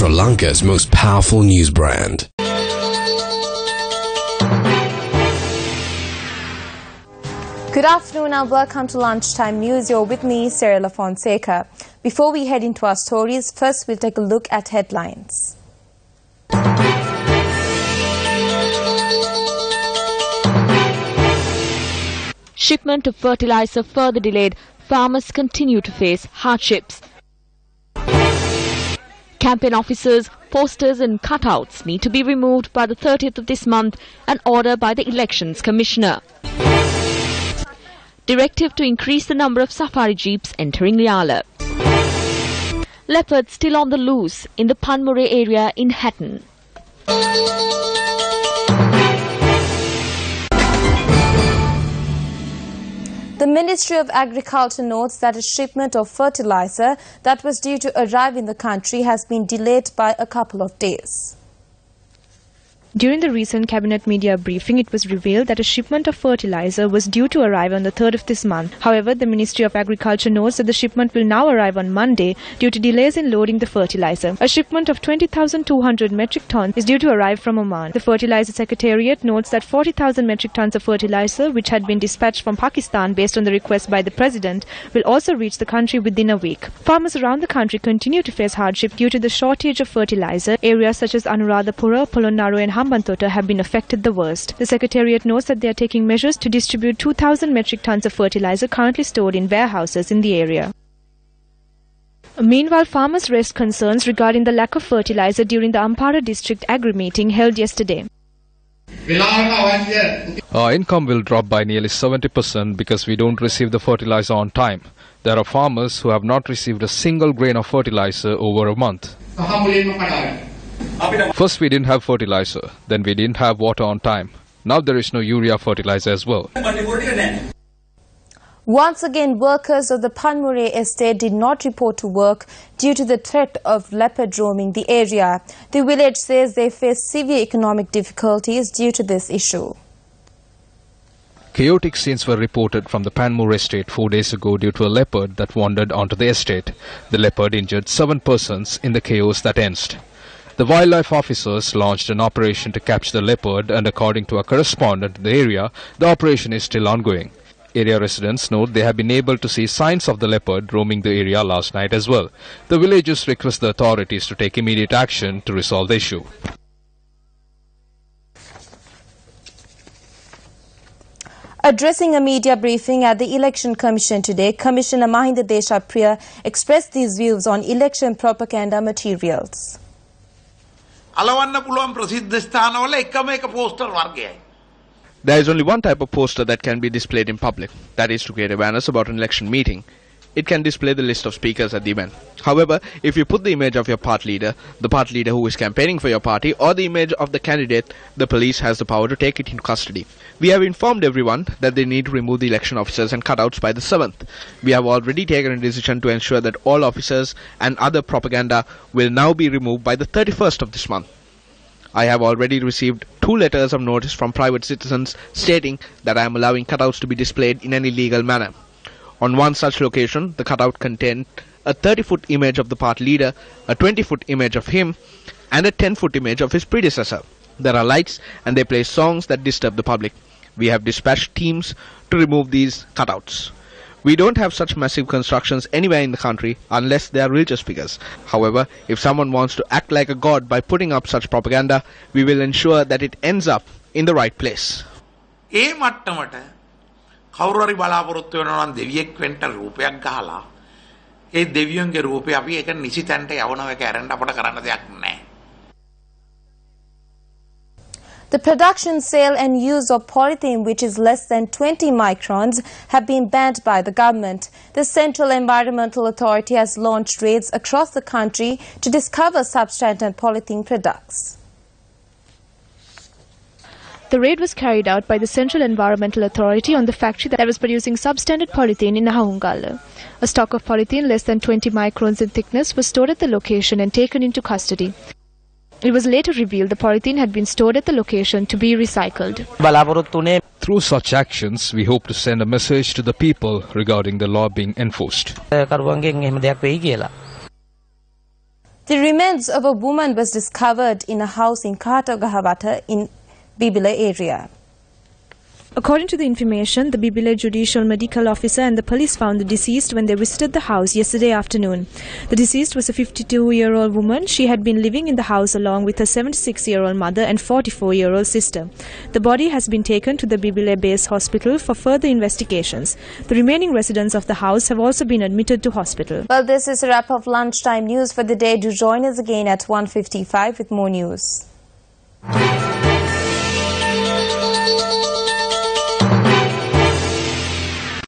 Sri Lanka's most powerful news brand. Good afternoon and welcome to Lunchtime News. You're with me, Sarah Fonseca. Before we head into our stories, first we'll take a look at headlines. Shipment of fertilizer further delayed. Farmers continue to face hardships. Campaign officers, posters and cutouts need to be removed by the 30th of this month, an order by the Elections Commissioner. Directive to increase the number of safari jeeps entering Riala. Leopard still on the loose in the Pannier area in Hatton. The Ministry of Agriculture notes that a shipment of fertilizer that was due to arrive in the country has been delayed by a couple of days. During the recent cabinet media briefing, it was revealed that a shipment of fertilizer was due to arrive on the 3rd of this month. However, the Ministry of Agriculture notes that the shipment will now arrive on Monday due to delays in loading the fertilizer. A shipment of 20,200 metric tons is due to arrive from Oman. The Fertilizer Secretariat notes that 40,000 metric tons of fertilizer, which had been dispatched from Pakistan based on the request by the President, will also reach the country within a week. Farmers around the country continue to face hardship due to the shortage of fertilizer. Areas such as Anuradhapura, Polonnaru and Hambantota have been affected the worst. The Secretariat notes that they are taking measures to distribute 2,000 metric tons of fertilizer currently stored in warehouses in the area. Meanwhile, farmers raised concerns regarding the lack of fertilizer during the Ampara district agri meeting held yesterday. Our income will drop by nearly 70% because we don't receive the fertilizer on time. There are farmers who have not received a single grain of fertilizer over a month. First we didn't have fertilizer, then we didn't have water on time. Now there is no urea fertilizer as well. Once again, workers of the Pannier estate did not report to work due to the threat of leopard roaming the area. The village says they face severe economic difficulties due to this issue. Chaotic scenes were reported from the Pannier estate 4 days ago due to a leopard that wandered onto the estate. The leopard injured 7 persons in the chaos that ensued. The wildlife officers launched an operation to catch the leopard, and according to a correspondent in the area, the operation is still ongoing. Area residents note they have been able to see signs of the leopard roaming the area last night as well. The villagers request the authorities to take immediate action to resolve the issue. Addressing a media briefing at the Election Commission today, Commissioner Mahinda Deshapriya expressed these views on election propaganda materials. There is only one type of poster that can be displayed in public, that is to create awareness about an election meeting. It can display the list of speakers at the event. However, if you put the image of your party leader, the party leader who is campaigning for your party, or the image of the candidate, the police has the power to take it into custody. We have informed everyone that they need to remove the election officers and cutouts by the 7th. We have already taken a decision to ensure that all officers and other propaganda will now be removed by the 31st of this month. I have already received 2 letters of notice from private citizens stating that I am allowing cutouts to be displayed in an illegal manner. On one such location, the cutout contained a 30-foot image of the party leader, a 20-foot image of him, and a 10-foot image of his predecessor. There are lights and they play songs that disturb the public. We have dispatched teams to remove these cutouts. We don't have such massive constructions anywhere in the country unless they are religious figures. However, if someone wants to act like a god by putting up such propaganda, we will ensure that it ends up in the right place. කවුරුහරි බලාපොරොත්තු වෙනවා නම් දෙවියෙක් වෙන්න රූපයක් ගහලා ඒ දෙවියන්ගේ රූපේ අපි ඒක නිසි තැනට යවනවා ඒක ඇරෙන්න අපට කරන්න දෙයක් නැහැ. The production, sale and use of polythene, which is less than 20 microns, have been banned by the government. The Central Environmental Authority has launched raids across the country to discover substandard polythene products. The raid was carried out by the Central Environmental Authority on the factory that was producing substandard polythene in Nahungala. A stock of polythene less than 20 microns in thickness was stored at the location and taken into custody. It was later revealed the polythene had been stored at the location to be recycled. Through such actions, we hope to send a message to the people regarding the law being enforced. The remains of a woman was discovered in a house in Katagahawata in Bibile area. According to the information, the Bibile Judicial Medical Officer and the police found the deceased when they visited the house yesterday afternoon. The deceased was a 52-year-old woman. She had been living in the house along with her 76-year-old mother and 44-year-old sister. The body has been taken to the Bibile Base Hospital for further investigations. The remaining residents of the house have also been admitted to hospital. Well, this is a wrap of lunchtime news for the day. Do join us again at 1:55 with more news.